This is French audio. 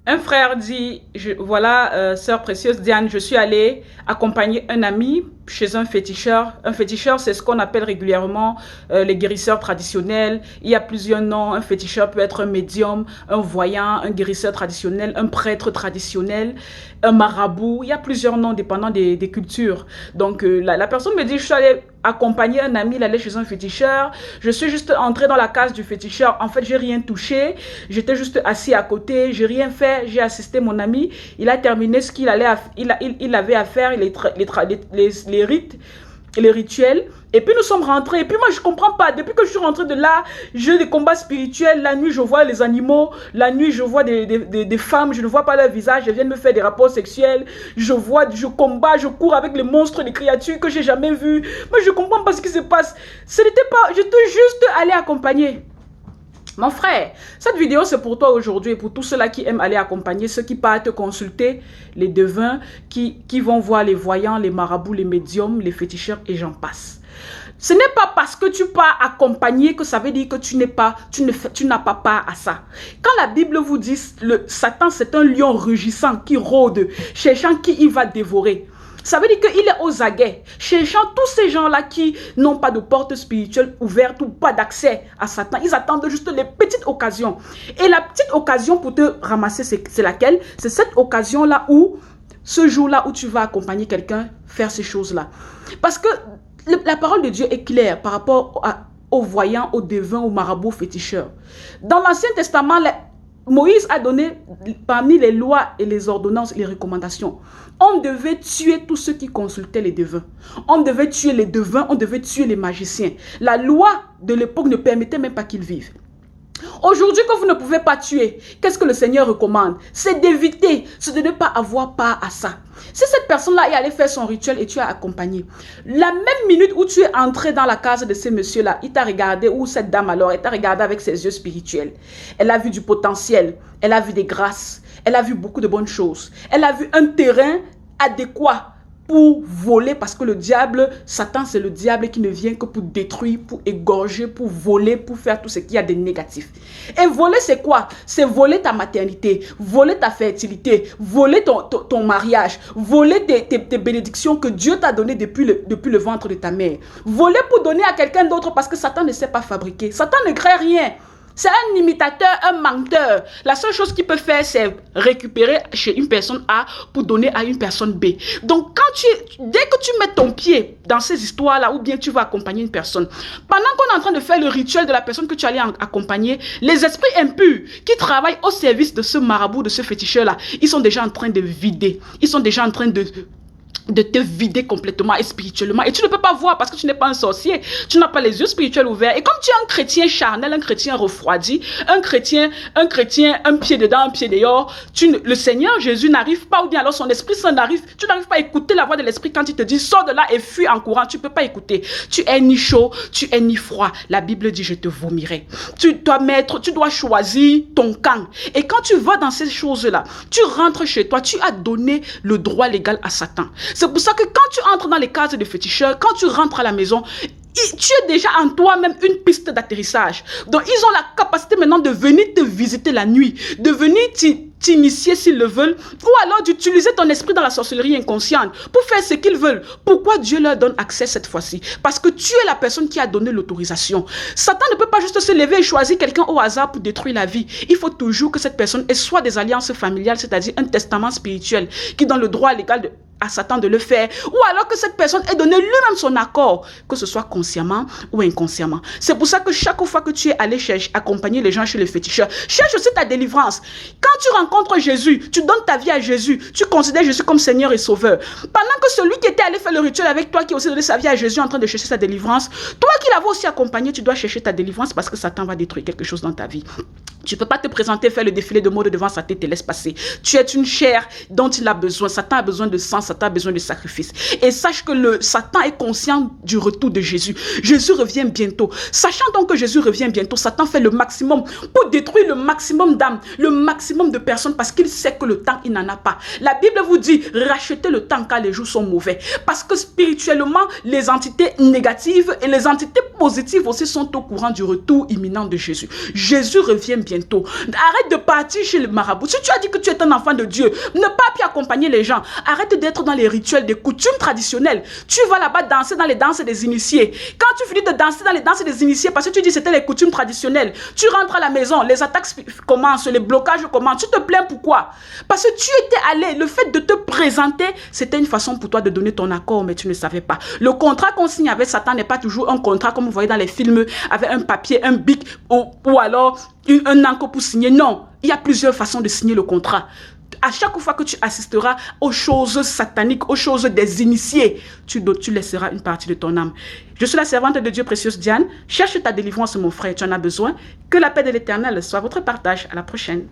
Un frère dit, voilà, sœur précieuse Diane, je suis allée accompagner un ami chez un féticheur. Un féticheur, c'est ce qu'on appelle régulièrement les guérisseurs traditionnels. Il y a plusieurs noms. Un féticheur peut être un médium, un voyant, un guérisseur traditionnel, un prêtre traditionnel, un marabout. Il y a plusieurs noms dépendant des cultures. Donc, la personne me dit, je suis allée accompagner un ami, il allait chez un féticheur. Je suis juste entrée dans la case du féticheur. En fait, j'ai rien touché. J'étais juste assis à côté. J'ai rien fait. J'ai assisté mon ami. Il a terminé ce qu'il avait à faire, les rites, les rituels. Et puis nous sommes rentrés. Et puis moi, je ne comprends pas. Depuis que je suis rentrée de là, j'ai des combats spirituels. La nuit, je vois les animaux. La nuit, je vois des femmes. Je ne vois pas leur visage. Elles viennent me faire des rapports sexuels. Je combats, je cours avec les monstres, les créatures que j'ai jamais vues. Moi, je ne comprends pas ce qui se passe. Ce n'était pas... J'étais juste allée accompagner. Mon frère, cette vidéo c'est pour toi aujourd'hui et pour tous ceux-là qui aiment aller accompagner, ceux qui partent consulter les devins, qui vont voir les voyants, les marabouts, les médiums, les féticheurs et j'en passe. Ce n'est pas parce que tu pars accompagner que ça veut dire que tu n'as pas part à ça. Quand la Bible vous dit Satan c'est un lion rugissant qui rôde, cherchant qui il va dévorer. Ça veut dire qu'il est aux aguets, cherchant tous ces gens-là qui n'ont pas de porte spirituelle ouverte ou pas d'accès à Satan. Ils attendent juste les petites occasions. Et la petite occasion pour te ramasser, c'est laquelle? C'est cette occasion-là où, ce jour-là où tu vas accompagner quelqu'un faire ces choses-là. Parce que la parole de Dieu est claire par rapport aux voyants, aux devins, aux marabouts, aux féticheurs. Dans l'Ancien Testament, Moïse a donné parmi les lois et les ordonnances, les recommandations. On devait tuer tous ceux qui consultaient les devins. On devait tuer les devins, on devait tuer les magiciens. La loi de l'époque ne permettait même pas qu'ils vivent. Aujourd'hui, que vous ne pouvez pas tuer, qu'est-ce que le Seigneur recommande? C'est d'éviter, c'est de ne pas avoir part à ça. Si cette personne-là est allée faire son rituel et tu as accompagné, la même minute où tu es entré dans la case de ces messieurs-là, il t'a regardé, ou cette dame alors, elle t'a regardé avec ses yeux spirituels. Elle a vu du potentiel, elle a vu des grâces, elle a vu beaucoup de bonnes choses. Elle a vu un terrain adéquat pour voler, parce que le diable, Satan, c'est le diable qui ne vient que pour détruire, pour égorger, pour voler, pour faire tout ce qu'il y a de négatif. Et voler, c'est quoi? C'est voler ta maternité, voler ta fertilité, voler ton mariage, voler tes bénédictions que Dieu t'a données depuis le ventre de ta mère. Voler pour donner à quelqu'un d'autre parce que Satan ne sait pas fabriquer. Satan ne crée rien. C'est un imitateur, un menteur. La seule chose qu'il peut faire, c'est récupérer chez une personne A pour donner à une personne B. Donc, dès que tu mets ton pied dans ces histoires-là, ou bien tu vas accompagner une personne, pendant qu'on est en train de faire le rituel de la personne que tu allais accompagner, les esprits impurs qui travaillent au service de ce marabout, de ce féticheur-là, ils sont déjà en train de vider. Ils sont déjà en train de te vider complètement et spirituellement. Et tu ne peux pas voir parce que tu n'es pas un sorcier. Tu n'as pas les yeux spirituels ouverts. Et comme tu es un chrétien charnel, un chrétien refroidi, un chrétien, un pied dedans, un pied dehors, le Seigneur Jésus n'arrive pas, ou bien alors son Esprit Saint n'arrive, tu n'arrives pas à écouter la voix de l'Esprit quand il te dit sors de là et fuis en courant. Tu ne peux pas écouter. Tu es ni chaud, tu es ni froid. La Bible dit je te vomirai. Tu dois choisir ton camp. Et quand tu vas dans ces choses-là, tu rentres chez toi, tu as donné le droit légal à Satan. C'est pour ça que quand tu entres dans les cases de féticheurs, quand tu rentres à la maison, tu es déjà en toi-même une piste d'atterrissage. Donc, ils ont la capacité maintenant de venir te visiter la nuit, de venir t'initier s'ils le veulent, ou alors d'utiliser ton esprit dans la sorcellerie inconsciente pour faire ce qu'ils veulent. Pourquoi Dieu leur donne accès cette fois-ci? Parce que tu es la personne qui a donné l'autorisation. Satan ne peut pas juste se lever et choisir quelqu'un au hasard pour détruire la vie. Il faut toujours que cette personne ait soit des alliances familiales, c'est-à-dire un testament spirituel qui donne le droit légal à Satan de le faire, ou alors que cette personne ait donné lui-même son accord, que ce soit consciemment ou inconsciemment. C'est pour ça que chaque fois que tu es allé accompagner les gens chez les féticheurs, cherche aussi ta délivrance. Quand tu rencontres Jésus, tu donnes ta vie à Jésus, tu considères Jésus comme Seigneur et Sauveur. Pendant que celui qui était allé faire le rituel avec toi, qui a aussi donné sa vie à Jésus en train de chercher sa délivrance, toi qui l'avais aussi accompagné, tu dois chercher ta délivrance parce que Satan va détruire quelque chose dans ta vie. Tu ne peux pas te présenter, faire le défilé de mode devant sa tête et laisse passer. Tu es une chair dont il a besoin. Satan a besoin de sang. Satan a besoin de sacrifices. Et sache que le Satan est conscient du retour de Jésus. Jésus revient bientôt. Sachant donc que Jésus revient bientôt, Satan fait le maximum pour détruire le maximum d'âmes, le maximum de personnes, parce qu'il sait que le temps, il n'en a pas. La Bible vous dit, rachetez le temps car les jours sont mauvais. Parce que spirituellement, les entités négatives et les entités positives aussi sont au courant du retour imminent de Jésus. Jésus revient bientôt. Arrête de partir chez le marabout. Si tu as dit que tu es un enfant de Dieu, ne pas puis accompagner les gens. Arrête d'être dans les rituels, des coutumes traditionnelles. Tu vas là-bas danser dans les danses des initiés. Quand tu finis de danser dans les danses des initiés, parce que tu dis que c'était les coutumes traditionnelles, tu rentres à la maison, les attaques commencent, les blocages commencent. Tu te plains pourquoi? Parce que tu étais allé, le fait de te présenter, c'était une façon pour toi de donner ton accord, mais tu ne savais pas. Le contrat qu'on signe avec Satan n'est pas toujours un contrat comme vous voyez dans les films, avec un papier, un bic, ou alors un encre pour signer. Non, il y a plusieurs façons de signer le contrat. À chaque fois que tu assisteras aux choses sataniques, aux choses des initiés, tu laisseras une partie de ton âme. Je suis la servante de Dieu, précieuse Diane. Cherche ta délivrance, mon frère, tu en as besoin. Que la paix de l'Éternel soit votre partage. À la prochaine.